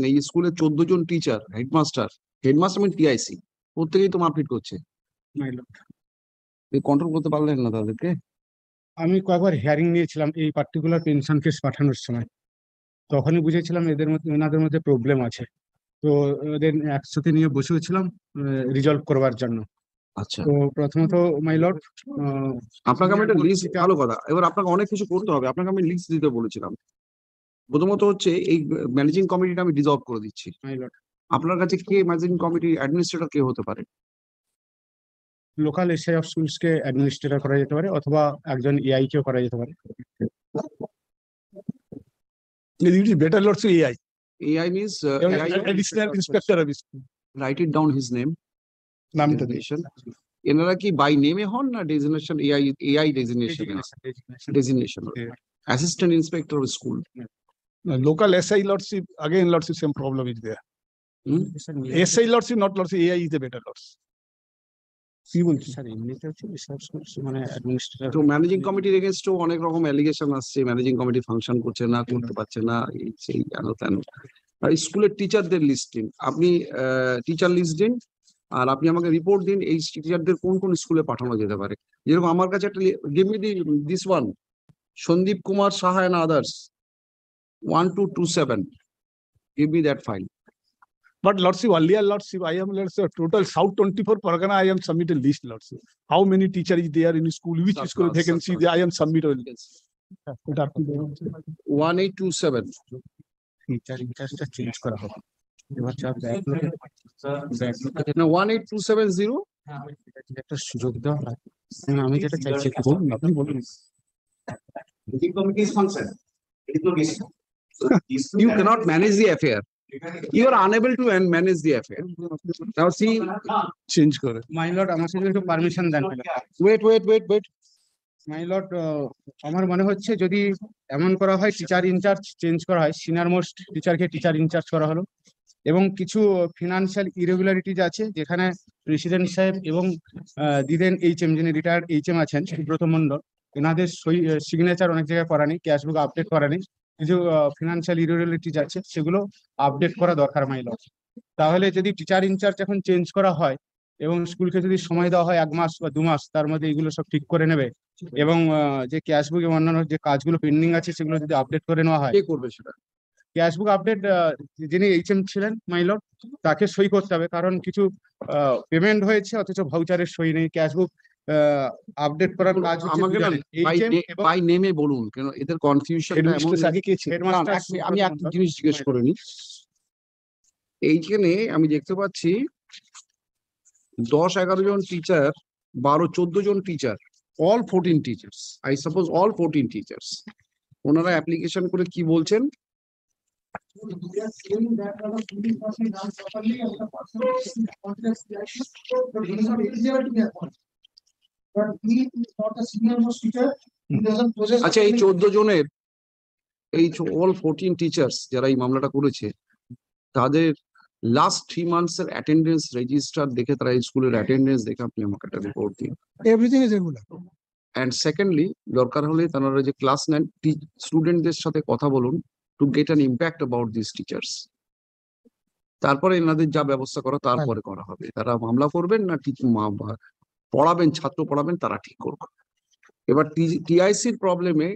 এই স্কুলে 14 জন teacher, headmaster মানে টিআইসি, প্রত্যেকেই তো মারপিট করছে। কন্ট্রোল করতে পারলেন না তাদেরকে? আমি কয়েকবার হিয়ারিং নিয়েছিলাম এই পার্টিকুলার পেনশন কেস পাঠানোর সময়, তখনই বুঝেছিলাম ওনাদের মধ্যে প্রবলেম আছে। তো ওদের একসাথে নিয়ে বসেছিলাম রিজলভ করবার জন্য। আচ্ছা, তো প্রথমত মাই লর্ড, আপনাকে আমি একটা লিস্ট, ভালো কথা, এবার আপনাকে অনেক কিছু করতে হবে, আপনাকে আমি লিস্ট দিতে বলেছিলাম। প্রথমত হচ্ছে এই ম্যানেজিং কমিটিটা আমি ডিসলভ করে দিচ্ছি। মাই লর্ড, আপনার কাছে কে ম্যানেজিং কমিটি অ্যাডমিনিস্ট্রেটর কে হতে পারে? Local SI of schools K administrator করা যেতে পারে, অথবা একজন এআই কেও করা যেতে পারে। It is better lords AI. AI means Additional inspector of school. write it down his name. নামটা Designation. এনারা কি বাই নেমে হন না designation AI designation? Designation assistant inspector school. local SI lordship, again lordship same problem is there. SI lordship, not lordship, AI is the better lords. কি বলছি sir, এমনিতে হচ্ছে মানে অ্যাডমিনিস্ট্রেটর। তো ম্যানেজিং কমিটির এগেইনস্টও অনেক রকম অ্যালিগেশন আসছে, ম্যানেজিং কমিটি ফাংশন করছে না, করতে পারছে না, এই সেই জানো তেন। আর স্কুলের টিচারদের লিস্ট দিন, আপনি টিচার লিস্ট দিন, আর আপনি আমাকে রিপোর্ট দিন এই টিচারদের কোন কোন স্কুলে পাঠানো যেতে পারে। যেরকম আমার কাছে একটা, give me this one, Sandeep Kumar Saha and others 1227, give me that file. But lordship, earlier lordship, I am lordship, total South 24 Pargana, I am submitted list lordship. How many teacher is there in school, which Sub school class, vacancy, sub class. I am submitted. 1827, teacher ইনচার্জটা change করা হবে। এবার যা no 18270, একটা সুযোগ দেওয়া হয়। আমি যেটা চাইছি, একটু বলুন, আপনি বলুন। you cannot manage the affair, you are unable to manage the affair. Now see, Change করে। মাই লর্ড, আমার সাথে একটু পারমিশন দেন। wait, মাই লর্ড, আমার মনে হচ্ছে যদি এমন করা হয়, টিচার ইনচার্জ চেঞ্জ করা হয়, সিনিয়র মোস্ট টিচারকে টিচার ইনচার্জ করা হলো, এবং কিছু ফিনান্সিয়াল ইরেগুলারিটিজ আছে যেখানে প্রেসিডেন্ট সাহেব এবং দিদেন এইচএম, যিনি রিটায়ার্ড এইচএম আছেন সুব্রত মন্ডল, এনাদের সিগনেচার অনেক জায়গায় করা নেই, ক্যাশবুক আপডেট করা নেই, কিছু ফিনান্সিয়াল ইরেগুলারিটিজ আছে, সেগুলো আপডেট করা দরকার মাই লর্ড। তাহলে যদি টিচার ইনচার্জ এখন চেঞ্জ করা হয় এবং স্কুলকে যদি সময় দেওয়া হয় 1 মাস বা 2 মাস, তার মধ্যে এগুলো সব ঠিক করে নেবে, এবং যে ক্যাশবুক এবং অন্যান্য যে কাজগুলো পেন্ডিং আছে সেগুলো যদি আপডেট করে নেওয়া হয়। কে করবে সেটা? ক্যাশবুক আপডেট যিনি এইচএম ছিলেন মাই লর্ড, তাকে সই করতে হবে, কারণ কিছু পেমেন্ট হয়েছে অথচ ভাউচারের সই নেই। ক্যাশবুক আপডেট করার কাজ হচ্ছে আমাকে না এইচএম এবং বাই নেমে বলুন, কেন এদের কনফিউশন এমন। Headmistress আগে কে ছিল? হেডমাস্টার। আমি একটা জিনিস জিজ্ঞেস করে নি, এইখানে আমি দেখতে পাচ্ছি 10-11 জন টিচার, 12-14 জন teacher, all 14 teachers, I suppose all 14 teachers, ওনারা অ্যাপ্লিকেশন করে কি বলছেন? আচ্ছা, এই 14 জনের, এই all 14 টিচার্স যারা এই মামলাটা করেছে, তাদের লাস্ট 3 months এর অ্যাটেন্ডেন্স রেজিস্টার দেখে, তারা এই স্কুলের অ্যাটেন্ডেন্স দেখে আপনি আমাকে একটা রিপোর্ট দিন। Everything is regular. And secondly, দরকার হলে তারা যে ক্লাস নেন, স্টুডেন্টদের সাথে কথা বলুন to get an impact about this teachers. তারপরে এনাদের যা ব্যবস্থা করা তারপরে করা হবে। তারা মামলা করবেন না ঠিক পড়াবেন, ছাত্র পড়াবেন, তারা ঠিক করবে। এবার টিআইসির প্রবলেমে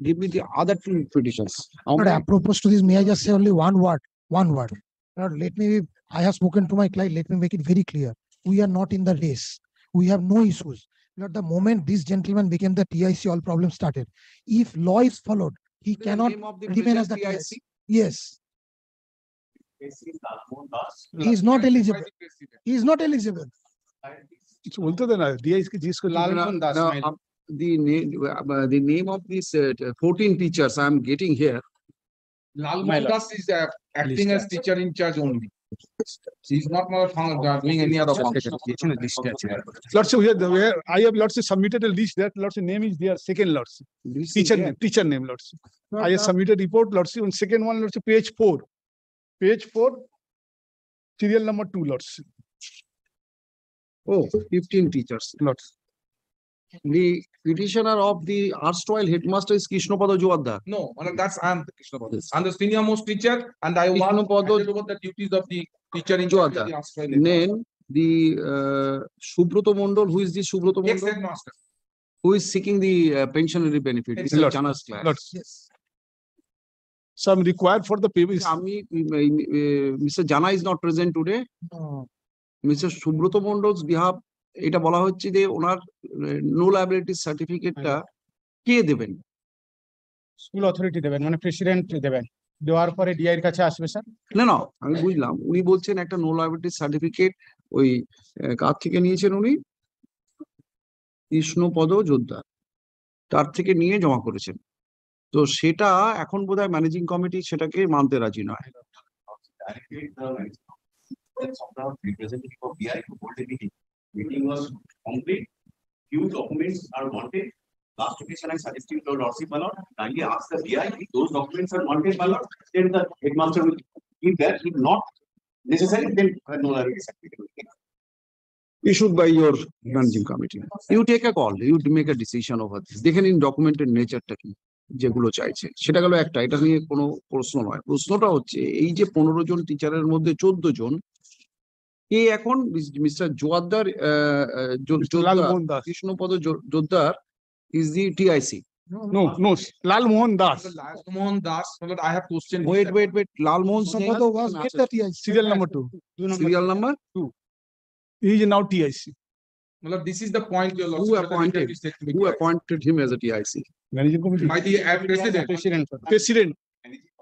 give me the other 2 petitions. But apropos to this, may I just say only one word? Now, I have spoken to my client, let me make it very clear. We are not in the race. We have no issues. Not the moment this gentleman became the TIC, all problems started. If law is followed, he cannot remain as the TIC. Yes. He is not eligible. He is not eligible. কিছু বলতে দেন না, DIS কে জিজ্ঞেস করতে। Lalmohan Das. The name of these 14 teachers I am getting here. Lalmohn Das is acting as teacher in charge only. He is not doing any other function. Lordship, I have lordship submitted a list, that lordship name is there, second lordship. Teacher name lordship. I have submitted report lordship on second one lordship, page 4, serial number 2 lordship. Oh, 15 teachers. Lordship. The petitioner of the erstwhile headmaster is Krishnapada Joadar. No, that's I am the Krishnapada. I'm the senior most teacher and I was Krishnapada handed over the duties of the teacher in charge Joadar. of the Australian. Then the Subroto Mondol, who is the Subroto Ex Mondol? headmaster. Who is seeking the pensionary benefit? This is Lord, Jana's class. Lord, Yes. some required for the paper. আমি Mr. Jana is not present today. Mr. Subroto Mondol's behalf এটা বলা হচ্ছে যে ওনার no liability সার্টিফিকেটটা কে দেবেন? School authority দেবেন, মানে president দেবেন, দেওয়ার পরে ডিআই এর কাছে আসবে স্যার। না না আমি বুঝলাম, উনি বলছেন একটা নো লায়াবিলিটি সার্টিফিকেট ওই কার থেকে নিয়েছেন উনি? কৃষ্ণপদ যোদ্ধা, তার থেকে নিয়ে জমা করেছেন। তো সেটা এখন বোধহয় ম্যানেজিং কমিটি সেটাকে মানতে রাজি নয়। Representative of BI to hold a meeting. Meeting was complete. Few documents are wanted. Last occasion I suggested to Lordship my lord, kindly ask the BI if those documents are wanted my lord, then the headmaster will give that, if not necessary, then no liability certificate will be given. Issued by your managing committee. You take a call, you make a decision over this. দেখে নিন ডকুমেন্টের নেচারটা কি, যেগুলো চাইছে সেটা গেল একটা, এটা নিয়ে কোনো প্রশ্ন নয়। প্রশ্নটা হচ্ছে এই যে 15 জন টিচারের মধ্যে 14 জন কে এখন mister Joardar Lal Mohan Das. Krishnapada Joddar is the TIC. No, Lal Mohan Das. Lal Mohan Das, my lord, I have questioned. Wait, Lal Mohan Singh. Krishnapada was with the TIC. Serial number 2. Serial number? He is now TIC. My lord, this is the point your Who lordship. appointed? Who appointed him as a TIC? Managing committee. By the president. President,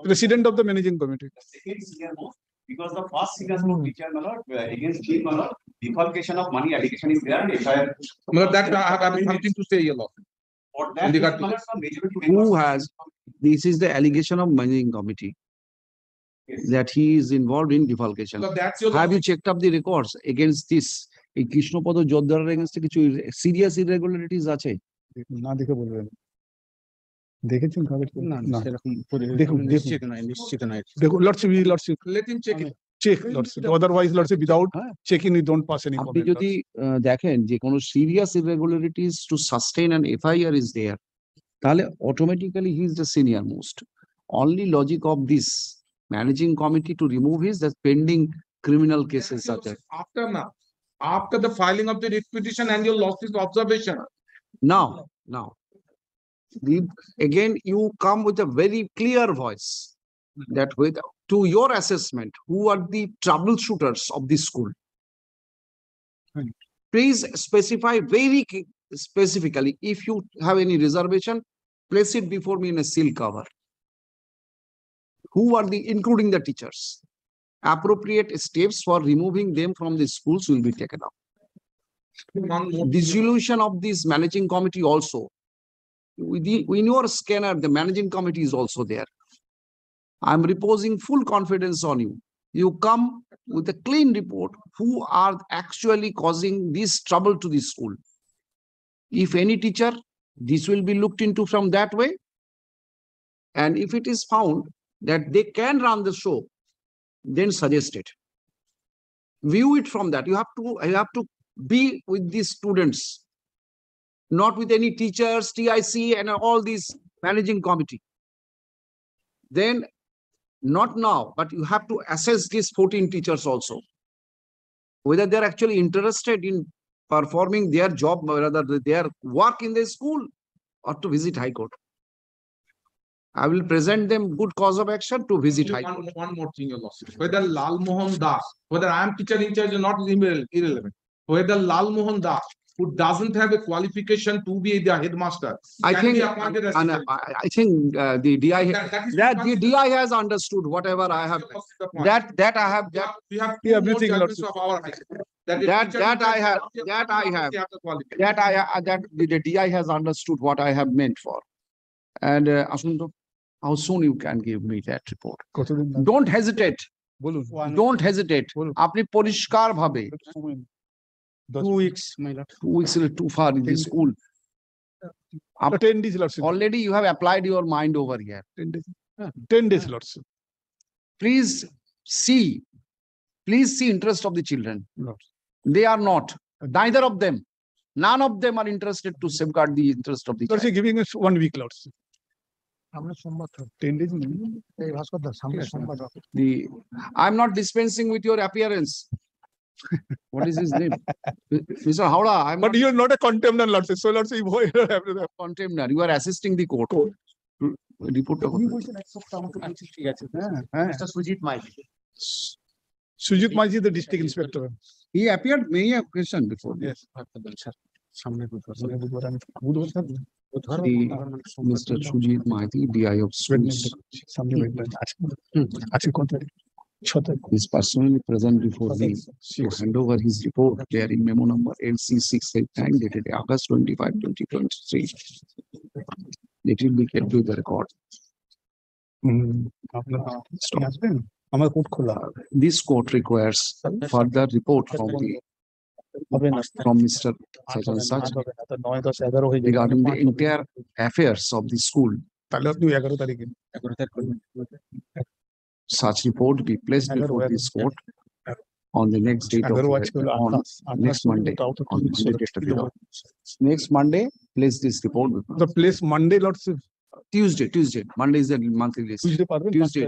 President of the managing committee. The second senior most, because the first senior most teacher my lord, against him my lord, defalcation of money allegation is there and FIR. My lord, that I have something to say your lord. For that, In regard to my lord, some majority Who members- has, this is the allegation of managing committee, Yes. that he is involved in defalcation. So that's your. Have you checked up the records against this? এই কৃষ্ণপদ যোদ্ধারের এগেনস্টে কিছু serious irregularities আছে? না দেখে বলবেন। দেখেছেন কাগজ? না না। সেরকম দেখুন, নিশ্চিত নয়। দেখো lordship, Let him check it. check lordship. Otherwise lordship, without হ্যাঁ। checking, you don't pass any আপনি comment. যদি দেখেন যে কোনো serious irregularities to sustain an FIR is there, তাহলে automatically he is the senior most. Only logic of this managing committee to remove his the pending criminal cases such as. After now, after the filing of the writ petition and your lordship's observation. Now, again, you come with a very clear voice that with, to your assessment, who are the troubleshooters of this school? Right. Please specify very specifically, if you have any reservation, place it before me in a seal cover. Who are the, including the teachers? Appropriate steps for removing them from the schools will be taken up. One more. Dissolution of this managing committee also. In your scanner, the managing committee is also there. I'm reposing full confidence on you. You come with a clean report, who are actually causing this trouble to the school. If any teacher, this will be looked into from that way. And if it is found that they can run the show, then suggest it. View it from that. You have to be with these students, not with any teachers, TIC and all these managing committee. Then, not now, but you have to assess these 14 teachers also. Whether they're actually interested in performing their job, whether their work in the school or to visit High Court. I will present them good cause of action to visit High Court. One more thing, your lordship. Whether Lal Mohan Das, whether I am teacher in charge or not is irrelevant. Whether Lal Mohan Das, who doesn't have a qualification to be the headmaster, I can think, be appointed as and teacher. I think the DI, That is that the the concept. DI has understood whatever I have, Your lordship, the point. that I have, We have Yeah, two more everything, judges lordship. of our high court. a That- teacher that in I charge have- must that I have. the qualification. that the DI has understood what I have meant for. And Asunto, how soon you can give me that report? কতদিন লাগবে? Don't hesitate, বলুন। don't hesitate. বলুন। আপনি পরিষ্কার ভাবে, সময় নেই। 2 weeks, my lord. 2 weeks is too far in the school. 10 days lordship. Already you have applied your mind over here. 10 days. 10 days lordship. Please see interest of the children. Lordship. They are not, neither of them. None of them are interested to safeguard the interest of the Lordship child. giving us 1 week, Lordship. সামনে সোমবার তো। 10 days. এই ভাস্কর দা সামনে Yes, sir. সোমবার। I'm not dispensing with your appearance. What is his name? Mr. Howrah, I'm But not you're not a contemner, Lordship. So Lordship, you don't have to. a contemner. You are assisting the court. Report. ঠিক আছে হ্যাঁ Sujit Maiti Sujit Maji, the district inspector. He appeared many occasion before. Yes. সামনে The Mr. Sujit Mahathi, DI of schools, is personally present before me to hand over his report bearing memo number LC 689 dated August 25, 2023. It will be kept to the record. আমার court খোলা This court requires further report from Mr. such and such 9, 10, 11 হয়ে regarding the entire affairs of the school. তাহলে আপনি 11 তারিখে Such report be placed before this court on the next date of, 11 আজকে হলো on 28 next Monday. On Monday, get the report. Next Monday, place this report. before- the place Monday, Lordship. Tuesday. Monday is the monthly list. Tuesday পারবেন? Tuesday.